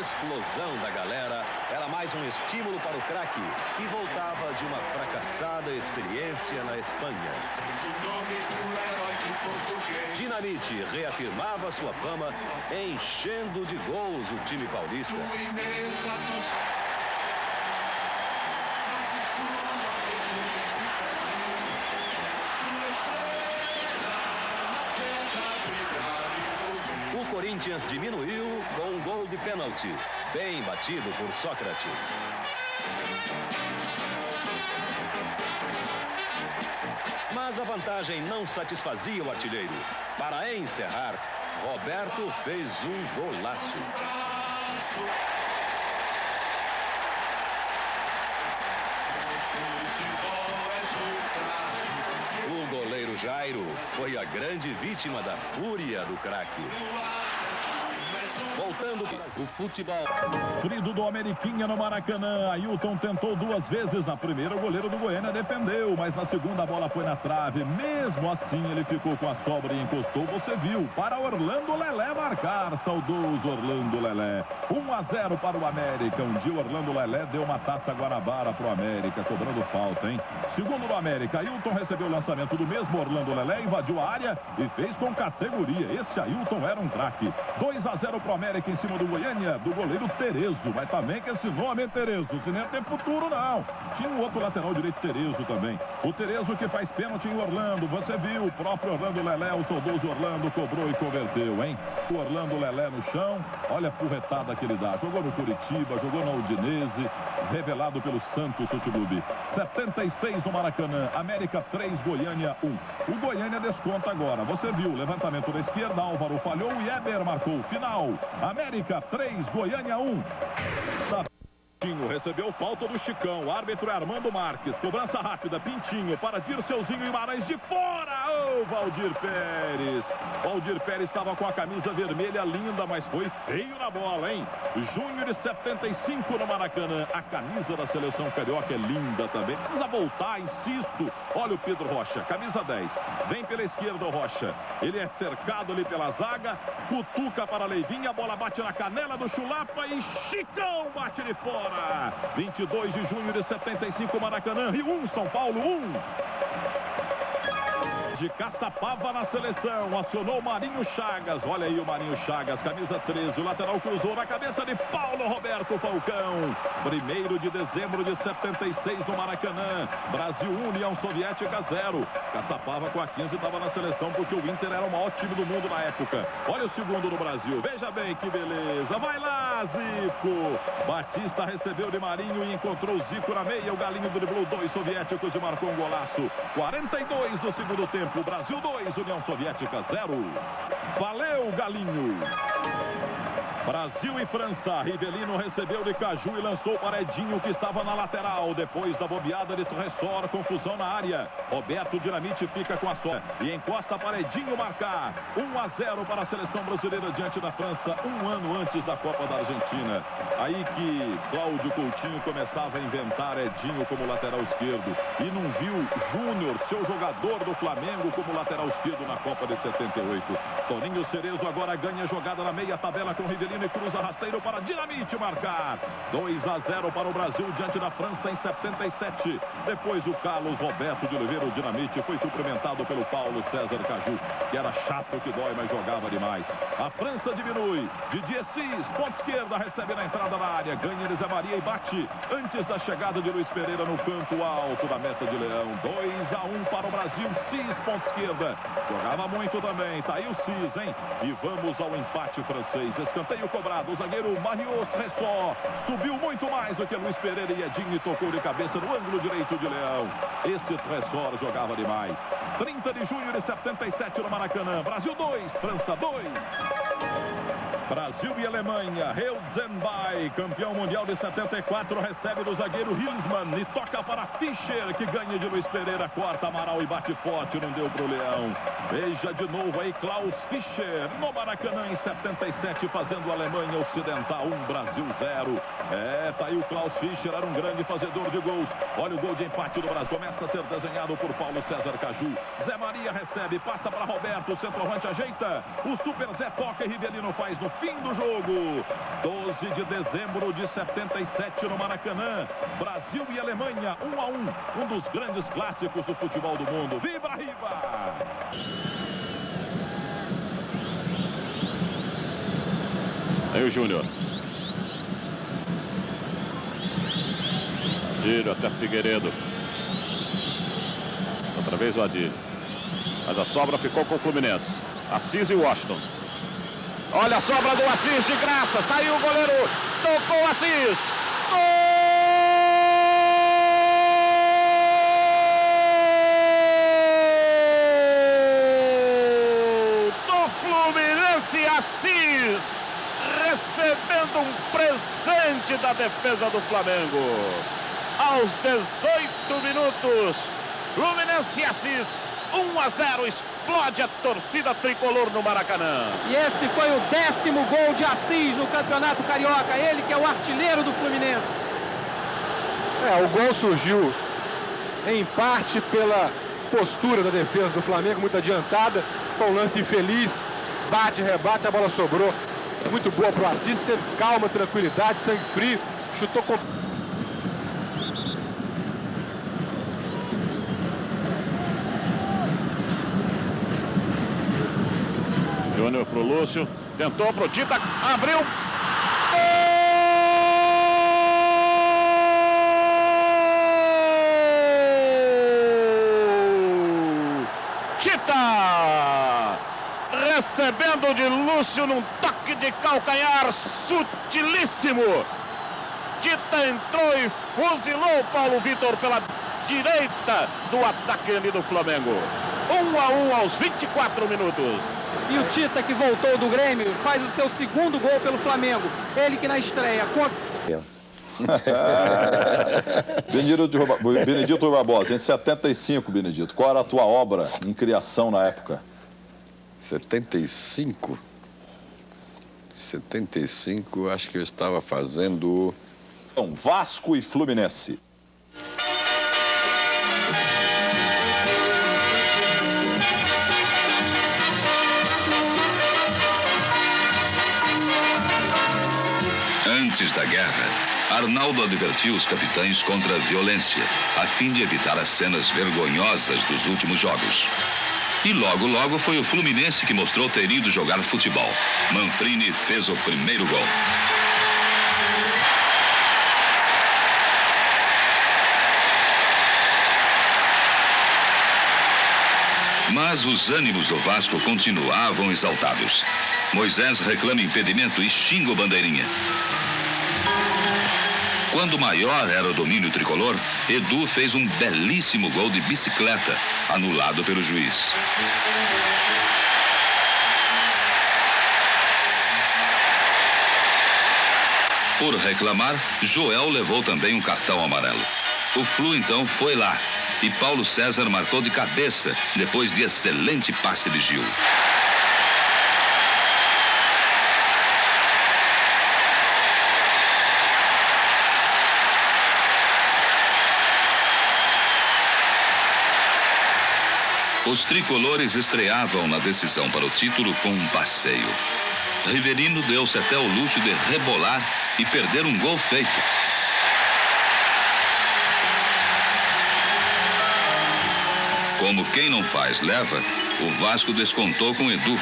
explosão da galera era mais um estímulo para o craque, que voltava de uma fracassada experiência na Espanha. Dinamite reafirmava sua fama, enchendo de gols o time paulista. O Corinthians diminuiu com um gol de pênalti, bem batido por Sócrates. Mas a vantagem não satisfazia o artilheiro. Para encerrar, Roberto fez um golaço. O goleiro Jairo foi a grande vítima da fúria do craque. Voltando o futebol. Frido do Ameriquinha no Maracanã. Ailton tentou duas vezes. Na primeira, o goleiro do Goiânia defendeu, mas na segunda a bola foi na trave. Mesmo assim, ele ficou com a sobra e encostou. Você viu, para Orlando Lelé marcar. Saudoso Orlando Lelé. 1-0 para o América. Um dia o Orlando Lelé deu uma taça Guanabara para o América, cobrando falta, hein? Segundo do América, Ailton recebeu o lançamento do mesmo Orlando Lelé, invadiu a área e fez com categoria. Esse Ailton era um craque. 2-0 para o América em cima do Goiânia, do goleiro Terezo. Mas também que esse nome é Terezo, se nem tem futuro não. Tinha um outro lateral direito Terezo também. O Terezo que faz pênalti em Orlando. Você viu, o próprio Orlando Lelé, o saudoso Orlando, cobrou e converteu, hein? O Orlando Lelé no chão, olha a porretada que ele dá. Jogou no Curitiba, jogou na Udinese, revelado pelo Santos Futebol Clube. 76 no Maracanã, América 3, Goiânia 1. O Goiânia desconta agora. Você viu, levantamento da esquerda, Álvaro falhou e Eber marcou. Final, América 3, Goiânia 1. Pintinho recebeu falta do Chicão. Árbitro é Armando Marques. Cobrança rápida. Pintinho para Dirceuzinho Guimarães de fora. Oh, Valdir Pérez. Valdir Pérez estava com a camisa vermelha linda, mas foi feio na bola, hein? Junho de 75 no Maracanã. A camisa da seleção carioca é linda também. Precisa voltar, insisto. Olha o Pedro Rocha, camisa 10. Vem pela esquerda o Rocha. Ele é cercado ali pela zaga. Cutuca para Leivinho. A bola bate na canela do Chulapa e Chicão bate de fora. 22 de junho de 75, Maracanã, Rio 1, São Paulo 1. De Caçapava na seleção, acionou o Marinho Chagas. Olha aí o Marinho Chagas, camisa 13. O lateral cruzou na cabeça de Paulo Roberto Falcão. 1º de dezembro de 76 no Maracanã. Brasil 1, União Soviética 0. Caçapava com a 15 estava na seleção porque o Inter era o maior time do mundo na época. Olha o segundo no Brasil. Veja bem que beleza. Vai lá, Zico. Batista recebeu de Marinho e encontrou o Zico na meia. O Galinho driblou 2 soviéticos e marcou um golaço. 42 do segundo tempo. Brasil 2, União Soviética 0. Valeu, Galinho. Brasil e França. Rivelino recebeu de Caju e lançou para Edinho, que estava na lateral. Depois da bobeada de Tressor, confusão na área. Roberto Dinamite fica com a sorte e encosta para Edinho marcar. 1-0 para a seleção brasileira diante da França, um ano antes da Copa da Argentina. Aí que Cláudio Coutinho começava a inventar Edinho como lateral esquerdo. E não viu Júnior, seu jogador do Flamengo, como lateral esquerdo na Copa de 78. Toninho Cerezo agora ganha jogada na meia tabela com Rivelino e cruza rasteiro para Dinamite marcar. 2-0 para o Brasil diante da França em 77. Depois o Carlos Roberto de Oliveira, o Dinamite, foi cumprimentado pelo Paulo César Caju, que era chato que dói, mas jogava demais. A França diminui. Didier Assis, ponta esquerda, recebe na entrada da área, ganha Elisa Maria e bate antes da chegada de Luiz Pereira no canto alto da meta de Leão. 2-1 para o Brasil. Cis, ponta esquerda, jogava muito também. Tá aí o Cis, hein? E vamos ao empate francês. Escanteio cobrado, o zagueiro Marius Tressor subiu muito mais do que Luiz Pereira e Edinho e tocou de cabeça no ângulo direito de Leão. Esse Tressor jogava demais. 30 de junho de 77 no Maracanã. Brasil 2, França 2. Brasil e Alemanha. Helzenby, campeão mundial de 74, recebe do zagueiro Hilsmann e toca para Fischer, que ganha de Luiz Pereira, corta Amaral e bate forte, não deu pro Leão. Veja de novo aí Klaus Fischer no Maracanã em 77, fazendo a Alemanha Ocidental 1, Brasil 0. Tá aí o Klaus Fischer, era um grande fazedor de gols. Olha o gol de empate do Brasil, começa a ser desenhado por Paulo César Caju. Zé Maria recebe, passa para Roberto, o centroavante ajeita. O Super Zé toca e Rivelino faz no fim do jogo. 12 de dezembro de 77 no Maracanã. Brasil e Alemanha, 1-1. Um dos grandes clássicos do futebol do mundo. Vibra, Riva! Aí o Júnior. Adílio até Figueiredo. Outra vez o Adílio. Mas a sobra ficou com o Fluminense. Assis e Washington. Olha a sobra do Assis de graça. Saiu o goleiro. Tocou o Assis. Gol do Fluminense. Assis recebendo um presente da defesa do Flamengo. Aos 18 minutos, Fluminense Assis, 1-0, explode a torcida tricolor no Maracanã. E esse foi o 10º gol de Assis no Campeonato Carioca, ele que é o artilheiro do Fluminense. O gol surgiu em parte pela postura da defesa do Flamengo, muito adiantada, foi um lance infeliz, bate, rebate, a bola sobrou. Muito boa para o Assis, que teve calma, tranquilidade, sangue frio, chutou com... Júnior pro Lúcio, tentou pro Tita, abriu. Gol! Tita! Recebendo de Lúcio num toque de calcanhar sutilíssimo. Tita entrou e fuzilou o Paulo Vitor pela direita do atacante do Flamengo. 1-1 aos 24 minutos. E o Tita, que voltou do Grêmio, faz o seu 2º gol pelo Flamengo. Ele que na estreia... Benedito Barbosa, em 75, Benedito, qual era a tua obra em criação na época? 75? 75, acho que eu estava fazendo... Então, Vasco e Fluminense. Antes da guerra, Arnaldo advertiu os capitães contra a violência, a fim de evitar as cenas vergonhosas dos últimos jogos. E logo, logo foi o Fluminense que mostrou ter ido jogar futebol. Manfrini fez o primeiro gol. Mas os ânimos do Vasco continuavam exaltados. Moisés reclama impedimento e xinga o bandeirinha. Quando maior era o domínio tricolor, Edu fez um belíssimo gol de bicicleta, anulado pelo juiz. Por reclamar, Joel levou também um cartão amarelo. O Flu então foi lá e Paulo César marcou de cabeça, depois de excelente passe de Gil. Os tricolores estreavam na decisão para o título com um passeio. Riverino deu-se até o luxo de rebolar e perder um gol feito. Como quem não faz leva, o Vasco descontou com Edu.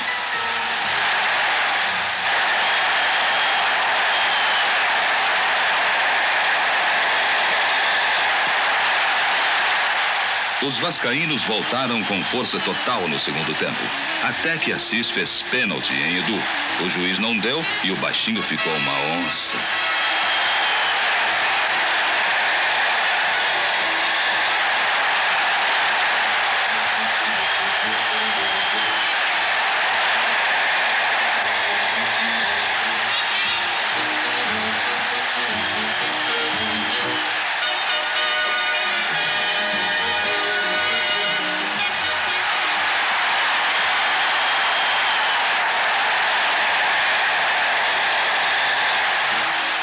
Os vascaínos voltaram com força total no segundo tempo, até que Assis fez pênalti em Edu. O juiz não deu e o baixinho ficou uma onça.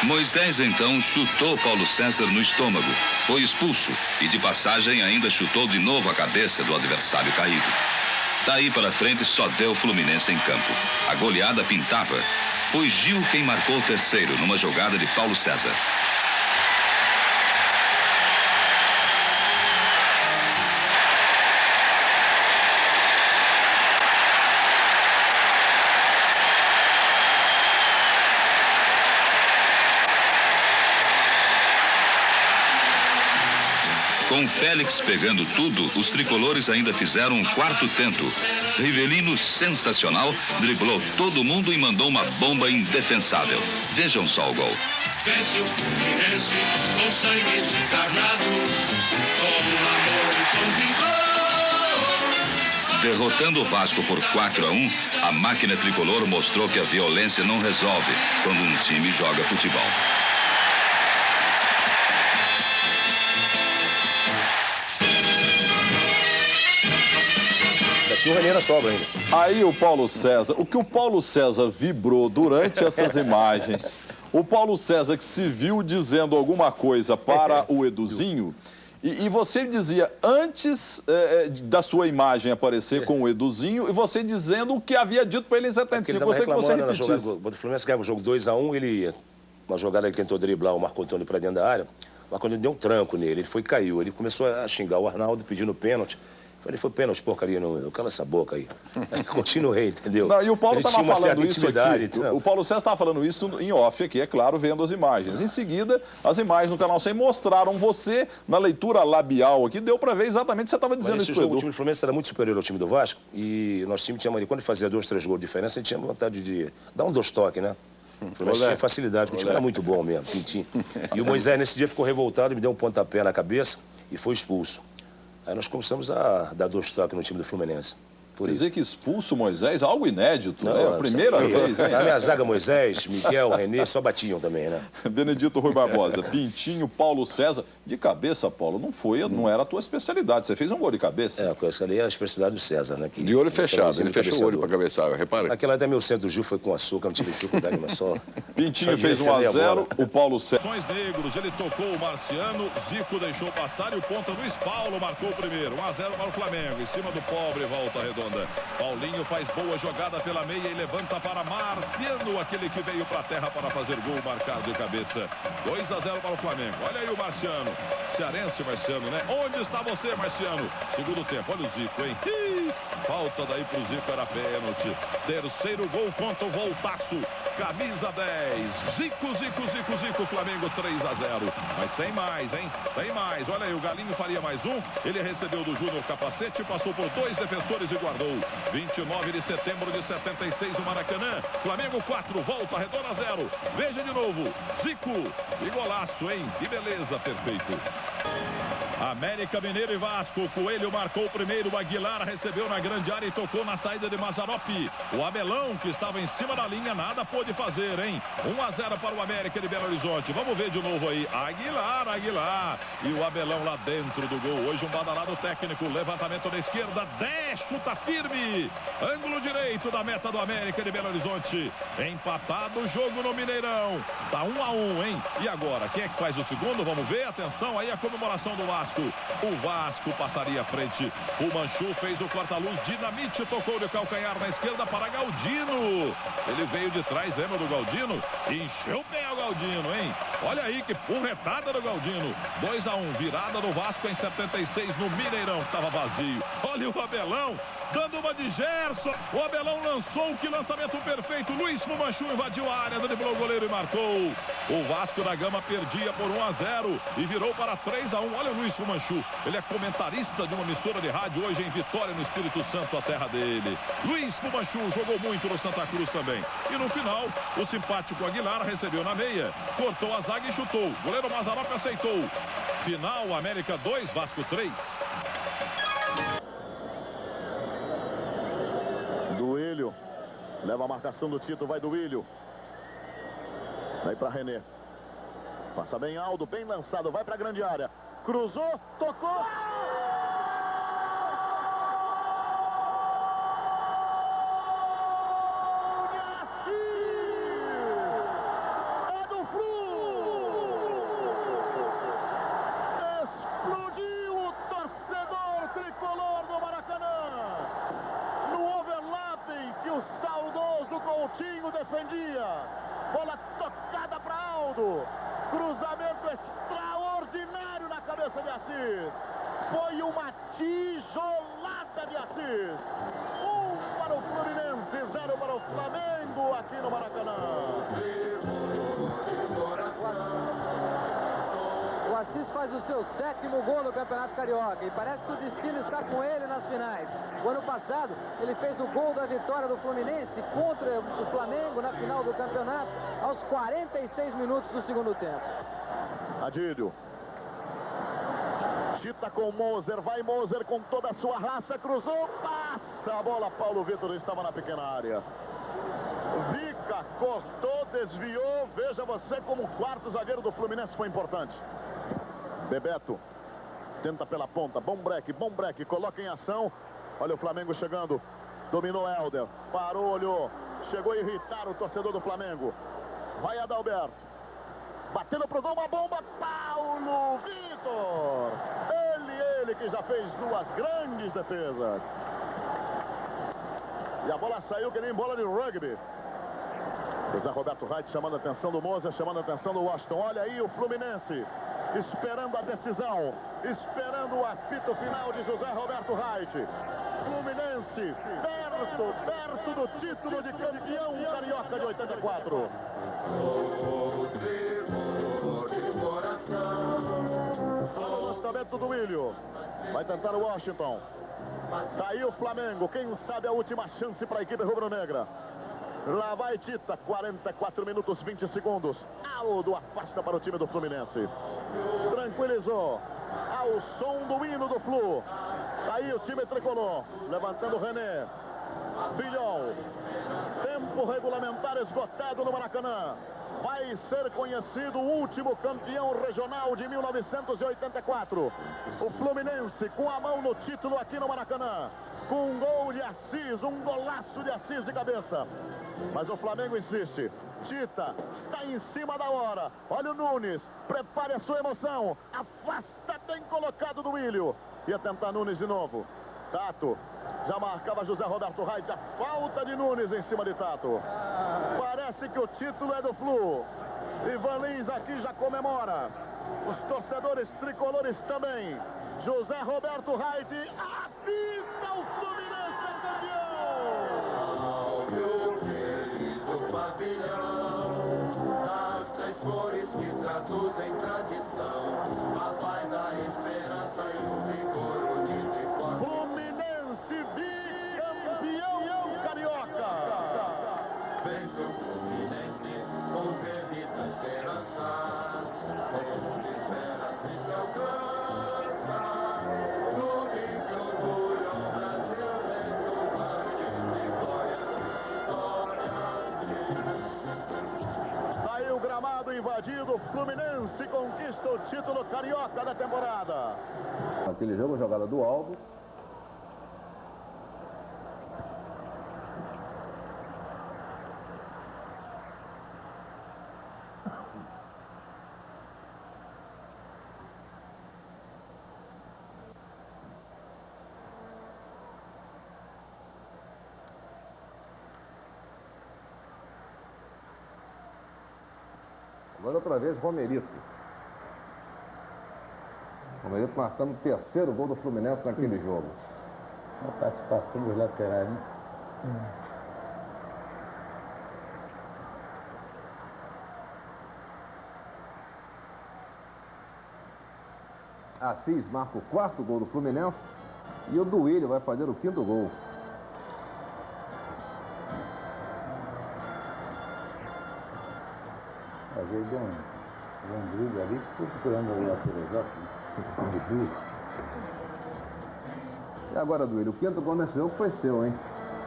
Moisés então chutou Paulo César no estômago, foi expulso e de passagem ainda chutou de novo a cabeça do adversário caído. Daí para frente só deu Fluminense em campo. A goleada pintava. Foi Gil quem marcou o terceiro numa jogada de Paulo César. Com Félix pegando tudo, os tricolores ainda fizeram um quarto tento. Rivelino, sensacional, driblou todo mundo e mandou uma bomba indefensável. Vejam só o gol. Vence o Fluminense com sangue encarnado, com amor e com vigor. Derrotando o Vasco por 4-1, a máquina tricolor mostrou que a violência não resolve quando um time joga futebol. Tinha o René na sobra ainda. Aí o Paulo César, o que o Paulo César vibrou durante essas imagens, o Paulo César que se viu dizendo alguma coisa para o Eduzinho, e você dizia antes da sua imagem aparecer com o Eduzinho, e você dizendo o que havia dito para ele em 75. Gostaria que você repetisse. O Fluminense ganhava o jogo 2-1, ele, uma jogada ele tentou driblar o Marco Antônio para dentro da área, o Marco Antônio deu um tranco nele, ele foi e caiu, ele começou a xingar o Arnaldo pedindo pênalti. Falei, foi pênalti, porcaria, não, cala essa boca aí. Continuei, entendeu? Não, e o Paulo estava falando isso aqui, então. o Paulo César estava falando isso em off aqui, é claro, vendo as imagens. Em seguida, as imagens no Canal 100 mostraram você, na leitura labial aqui, deu para ver exatamente o que você estava dizendo isso, Edu. O time do Fluminense era muito superior ao time do Vasco, e nosso time tinha, quando ele fazia 2, 3 gols de diferença, ele tinha vontade de dar um 2 toques, né? O Fluminense tinha facilidade, porque o time era muito bom mesmo, pintinho. E o Moisés, nesse dia, ficou revoltado, me deu um pontapé na cabeça e foi expulso. Aí nós começamos a dar 2 toques no time do Fluminense. Quer dizer que expulso o Moisés, algo inédito, não, né? A primeira vez, hein? Na minha zaga, Moisés, Miguel, René, só batiam também, né? Benedito Rui Barbosa, Pintinho, Paulo César. De cabeça, Paulo, não era a tua especialidade. Você fez um gol de cabeça. Essa ali era a especialidade do César, né? De olho fechado, ele fechou o olho para cabeçar, repara. Naquela até meu centro do Gil foi com açúcar, não tive dificuldade, mas só... Pintinho fez 1-0, o Paulo César... Negros, ele tocou o Marciano, Zico deixou passar e o ponta Luiz Paulo marcou o primeiro. 1-0 para o Flamengo, em cima do pobre Volta Redonda. Paulinho faz boa jogada pela meia e levanta para Marciano, aquele que veio para a terra para fazer gol, marcado de cabeça. 2-0 para o Flamengo. Olha aí o Marciano. Cearense Marciano, né? Onde está você, Marciano? Segundo tempo, olha o Zico, hein? Falta daí pro Zico, era pênalti. Terceiro gol contra o Voltaço. Camisa 10. Zico, Flamengo 3-0. Mas tem mais, hein? Tem mais. Olha aí, o Galinho faria mais um. Ele recebeu do Júnior capacete, passou por 2 defensores e guardou. 29 de setembro de 76 no Maracanã. Flamengo 4, Volta Redonda 0. Veja de novo. Zico. E golaço, hein? Que beleza, perfeito. América Mineiro e Vasco. O Coelho marcou o primeiro. O Aguilar recebeu na grande área e tocou na saída de Mazzaropi. O Abelão, que estava em cima da linha, nada pôde fazer, hein? 1-0 para o América de Belo Horizonte. Vamos ver de novo aí. Aguilar. E o Abelão lá dentro do gol. Hoje um badalado técnico. Levantamento da esquerda. 10, chuta firme. Ângulo direito da meta do América de Belo Horizonte. Empatado o jogo no Mineirão. Tá 1-1, hein? E agora, quem é que faz o segundo? Vamos ver. Atenção aí a comemoração do Vasco. O Vasco passaria à frente. O Manchu fez o corta-luz. Dinamite tocou de calcanhar na esquerda para Galdino. Ele veio de trás, lembra do Galdino? Encheu o pé o Galdino, hein? Olha aí que porretada do Galdino. 2-1, virada do Vasco em 76 no Mineirão, que estava vazio. Olha o Abelão dando uma de Gerson. O Abelão lançou, que lançamento perfeito. Luiz Fumanchu invadiu a área, driblou o goleiro e marcou. O Vasco da Gama perdia por 1-0 e virou para 3-1. Olha o Luiz Fumanchu, ele é comentarista de uma emissora de rádio hoje em Vitória, no Espírito Santo, a terra dele. Luiz Fumanchu jogou muito no Santa Cruz também. E no final, o simpático Aguilar recebeu na meia, cortou a zaga e chutou. O goleiro Mazzaropi aceitou. Final, América 2, Vasco 3. Duílio leva a marcação do Tito, vai Duílio. Vai para René. Passa bem Aldo, bem lançado, vai para a grande área. Cruzou, tocou. É do Flu. Explodiu o torcedor tricolor do Maracanã. Duílio defendia. Bola tocada para Aldo. Cruzamento extraordinário na cabeça de Assis. Foi uma tijolada de Assis. 1 para o Fluminense, 0 para o Flamengo aqui no Maracanã. O Assis faz o seu 7º gol no Campeonato Carioca e parece que o destino está com ele nas finais. O ano passado, ele fez o gol da vitória do Fluminense contra o Flamengo na final do campeonato aos 46 minutos do segundo tempo. Adílio. Chita com Moser, vai Moser com toda a sua raça, cruzou, passa a bola, Paulo Vitor estava na pequena área. Vica cortou, desviou, veja você como o quarto zagueiro do Fluminense foi importante. Bebeto tenta pela ponta, bom break, coloca em ação. Olha o Flamengo chegando, dominou Helder, parou, olhou, chegou a irritar o torcedor do Flamengo. Vai Adalberto, batendo pro gol, uma bomba, Paulo Vitor. Ele que já fez 2 grandes defesas. E a bola saiu que nem bola de rugby. José Roberto Reit chamando a atenção do Moser, chamando a atenção do Washington. Olha aí o Fluminense esperando a decisão, esperando o apito final de José Roberto Reit. Fluminense perto do título de campeão carioca de 84. O lançamento do Duílio. Vai tentar o Washington. Tá aí o Flamengo. Quem sabe a última chance para a equipe rubro-negra. Lá vai Tita, 44 minutos 20 segundos. Aldo afasta para o time do Fluminense. Tranquilizou. Ao som do hino do Flu. Aí o time tricolor. Levantando René. Bilhol. Tempo regulamentar esgotado no Maracanã. Vai ser conhecido o último campeão regional de 1984. O Fluminense com a mão no título aqui no Maracanã. Com um gol de Assis, um golaço de Assis de cabeça. Mas o Flamengo insiste. Tita está em cima da hora. Olha o Nunes, prepare a sua emoção. Afasta bem colocado do Duílio. Ia tentar Nunes de novo. Tato, já marcava José Roberto Reit. A falta de Nunes em cima de Tato. Parece que o título é do Flu. Ivan Lins aqui já comemora. Os torcedores tricolores também. José Roberto Reit avisa o Fluminense é campeão. Meu querido pavilhão, das 3 cores que traduzem tradição, a paz, a esperança e o vigor unido e forte. Fluminense bicampeão carioca. Vence o Fluminense com perdida esperança, como libera se alcança. Clube que orgulha o Brasil, lento marcha de glória, vitória. Aí o gramado invadido, o Fluminense conquista o título carioca da temporada. Aquele jogo, a jogada do Aldo. Agora outra vez Romerito. Romerito marcando o 3º gol do Fluminense naquele jogo. A participação dos laterais, né? Assis marca o 4º gol do Fluminense e o Duílio vai fazer o 5º gol. Às vezes deu um drible ali, fui procurando o lateral. E agora, Duílio, o 5º gol nesse jogo foi seu, hein?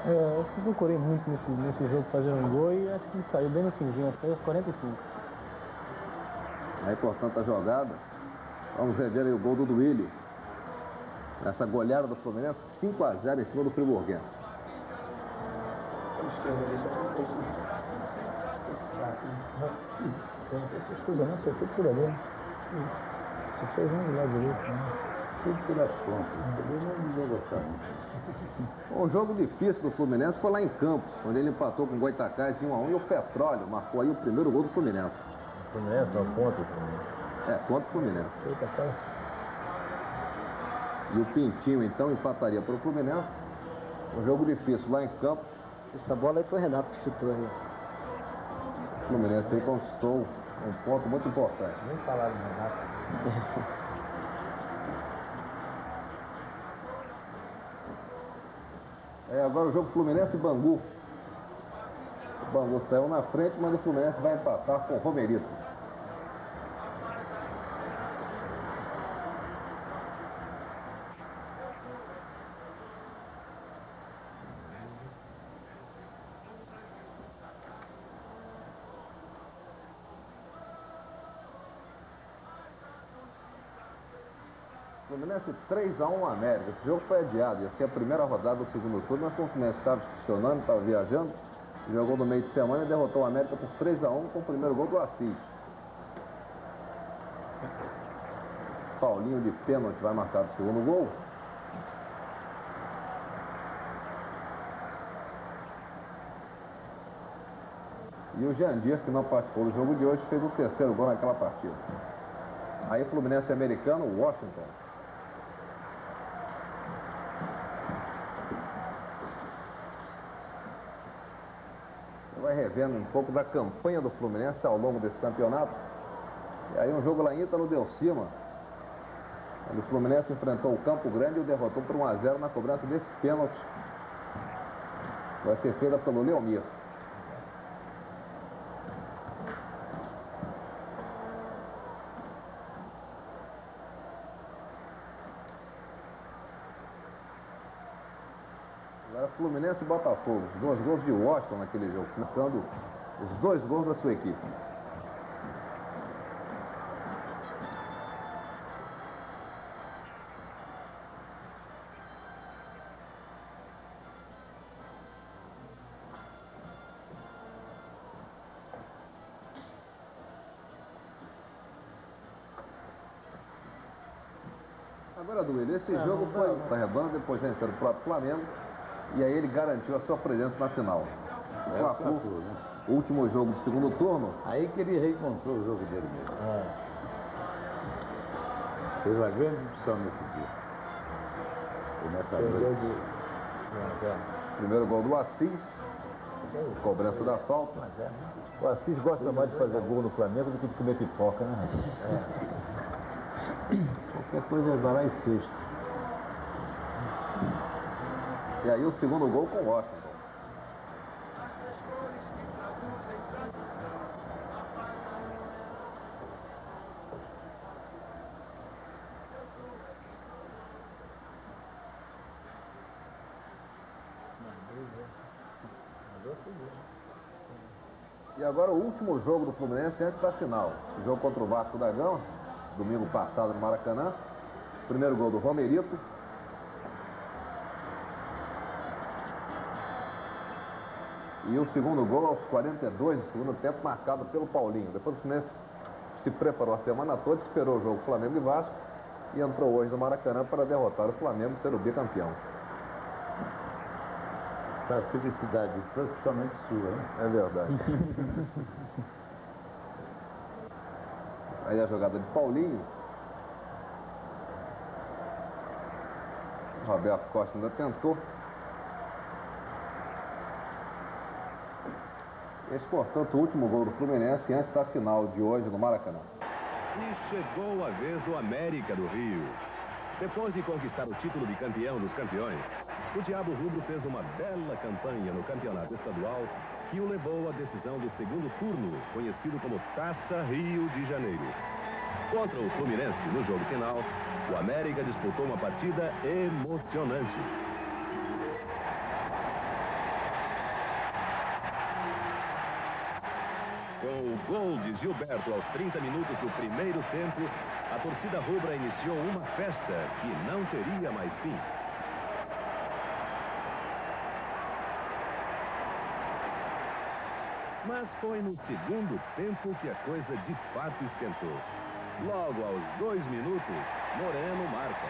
Eu procurei muito nesse jogo fazer um gol e acho que saiu bem no finzinho, acho que foi aos 45. Aí, portanto, a jogada. Vamos rever aí o gol do Duílio. Nessa goleada do Fluminense, 5-0 em cima do Friburguense. Essas coisas não, você foi por ali. Você fez um do lado direito, né? tudo pelas contas. Também não vou gostar muito. Um jogo difícil do Fluminense foi lá em Campos, onde ele empatou com o Goitacás em 1-1 e o Petróleo marcou aí o primeiro gol do Fluminense. O Fluminense não contra o Fluminense. É, contra o Fluminense. Goitacás. E o Pintinho, então, empataria para o Fluminense. Um jogo difícil lá em Campos. Essa bola aí foi o Renato que chutou aí. O Fluminense aí conquistou um ponto muito importante. Nem falaram do Renato. Agora o jogo Fluminense e Bangu. O Bangu saiu na frente, mas o Fluminense vai empatar com o Romerito. Fluminense 3-1 América. Esse jogo foi adiado. Ia ser a primeira rodada do segundo turno, mas como o Fluminense estava funcionando, estava viajando, jogou no meio de semana e derrotou o América por 3-1 com o primeiro gol do Assis. Paulinho de pênalti vai marcar o segundo gol. E o Jandir, que não participou do jogo de hoje, fez o terceiro gol naquela partida. Aí Fluminense americano, Washington. Você vai revendo um pouco da campanha do Fluminense ao longo desse campeonato. E aí um jogo lá em Ítalo deu cima. O Fluminense enfrentou o Campo Grande e o derrotou por 1-0 na cobrança desse pênalti. Vai ser feita pelo Leomir. Fluminense e Botafogo, 2 gols de Washington naquele jogo, marcando os 2 gols da sua equipe. Agora, Duílio, esse jogo foi para a Rebana, depois venceu o próprio Flamengo. E aí ele garantiu a sua presença na final. O último jogo do segundo turno. Aí que ele reencontrou o jogo dele mesmo. Fez uma grande opção nesse dia. Primeiro gol do Assis. Cobrança da falta. O Assis gosta mais de fazer gol no Flamengo do que de comer pipoca, né? Qualquer coisa vai lá e sexta. E aí o segundo gol com o Washington. E agora o último jogo do Fluminense antes da final. O jogo contra o Vasco da Gama, domingo passado no Maracanã. Primeiro gol do Romerito. E o segundo gol aos 42 do segundo tempo, marcado pelo Paulinho. Depois o Fluminense se preparou a semana toda, esperou o jogo Flamengo e Vasco e entrou hoje no Maracanã para derrotar o Flamengo e ser o bicampeão. A felicidade, principalmente sua, hein? É verdade. Aí a jogada de Paulinho. Roberto Costa ainda tentou. Esse, portanto, o último gol do Fluminense antes da final de hoje no Maracanã. E chegou a vez do América do Rio. Depois de conquistar o título de campeão dos campeões, o Diabo Rubro fez uma bela campanha no campeonato estadual que o levou à decisão do segundo turno, conhecido como Taça Rio de Janeiro. Contra o Fluminense, no jogo final, o América disputou uma partida emocionante. Com o gol de Gilberto aos 30 minutos do primeiro tempo, a torcida rubra iniciou uma festa que não teria mais fim. Mas foi no segundo tempo que a coisa de fato esquentou. Logo aos 2 minutos, Moreno marca.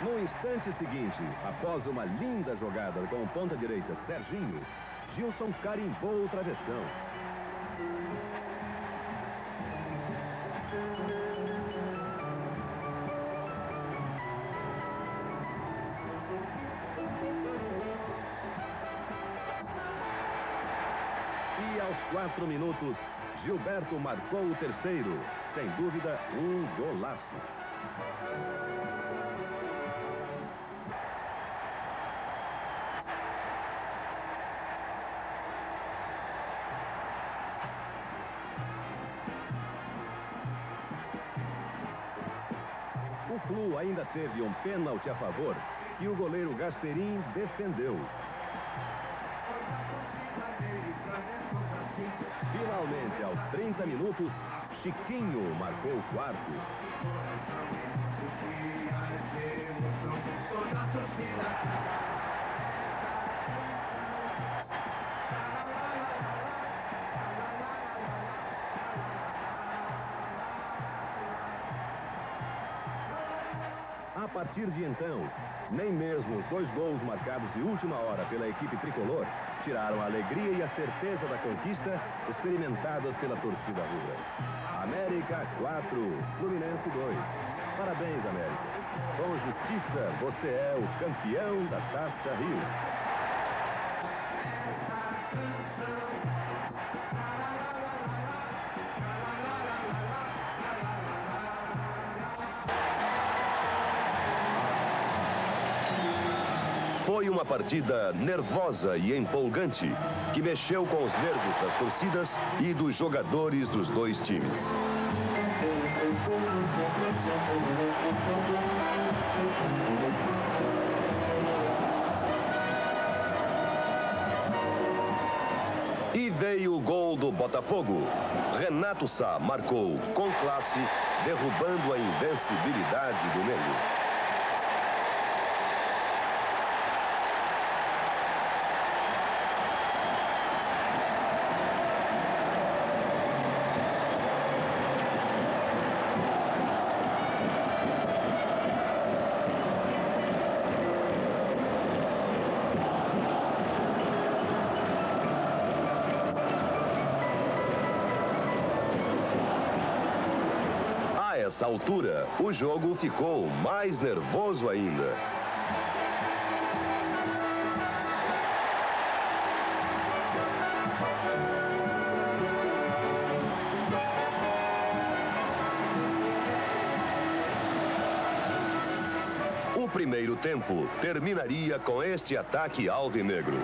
No instante seguinte, após uma linda jogada com o ponta-direita Serginho, Gilson carimbou o travessão. E aos 4 minutos, Gilberto marcou o terceiro. Sem dúvida, um golaço. O Flu ainda teve um pênalti a favor e o goleiro Gasperim defendeu. Finalmente, aos 30 minutos, Chiquinho marcou o quarto. A partir de então, nem mesmo os 2 gols marcados de última hora pela equipe tricolor tiraram a alegria e a certeza da conquista experimentadas pela torcida rubra. América 4, Fluminense 2. Parabéns, América. Com justiça, você é o campeão da Taça Rio. Foi uma partida nervosa e empolgante, que mexeu com os nervos das torcidas e dos jogadores dos 2 times. E veio o gol do Botafogo. Renato Sá marcou com classe, derrubando a invencibilidade do Negro. A essa altura, o jogo ficou mais nervoso ainda. O primeiro tempo terminaria com este ataque alvinegro.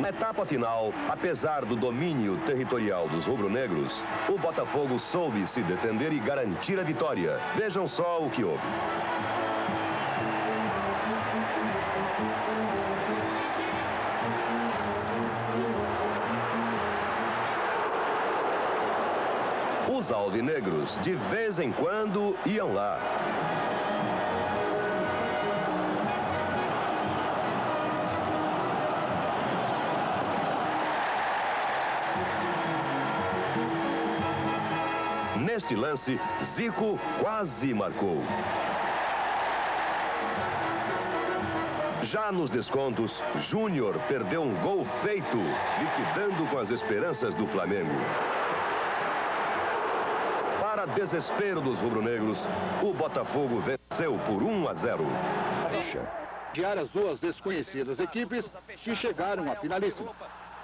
Na etapa final, apesar do domínio territorial dos rubro-negros, o Botafogo soube se defender e garantir a vitória. Vejam só o que houve. Os alvinegros, de vez em quando, iam lá. Neste lance, Zico quase marcou. Já nos descontos, Júnior perdeu um gol feito, liquidando com as esperanças do Flamengo. Para desespero dos rubro-negros, o Botafogo venceu por 1-0. Diar as 2 desconhecidas equipes que chegaram à finalíssima.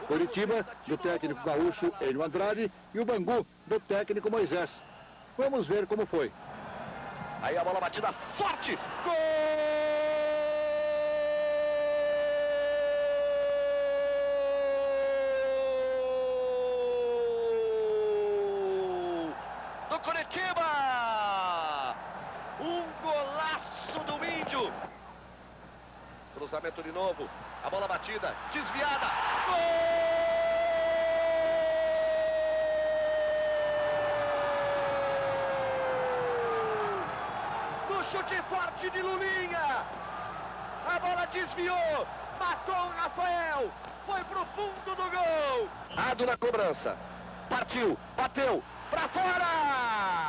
Coritiba, do técnico gaúcho Enio Andrade, e o Bangu, do técnico Moisés. Vamos ver como foi. Aí a bola batida forte. Gol! Do Coritiba! Um golaço do Índio. Cruzamento de novo. A bola batida, desviada. Gol! Chute forte de Lulinha. A bola desviou. Matou o Rafael. Foi pro fundo do gol. Ado na cobrança. Partiu. Bateu. Pra fora!